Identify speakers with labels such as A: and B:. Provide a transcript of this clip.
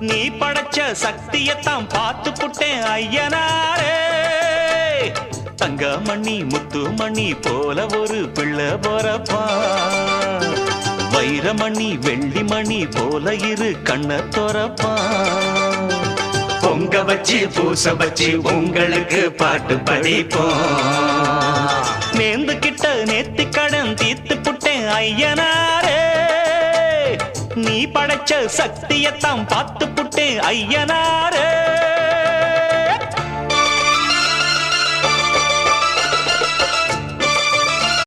A: நீ படைச்ச சக்தியத்தான் பார்த்து புட்டேன் ஐயனாரே. தங்கமணி முத்துமணி போல ஒரு பிள்ளை போறப்பா, வைரமணி வெள்ளிமணி போல இரு கண்ண தோறப்பா.
B: பொங்க வச்சு பூச வச்சு உங்களுக்கு பாட்டு படிப்போம்.
A: நேர்ந்து கிட்ட நேத்தி கடன் தீர்த்து புட்டேன் ஐயனாரே. நீ படைச்ச சக்தியத்தான் பார்த்து புட்டேன் ஐயனாரே.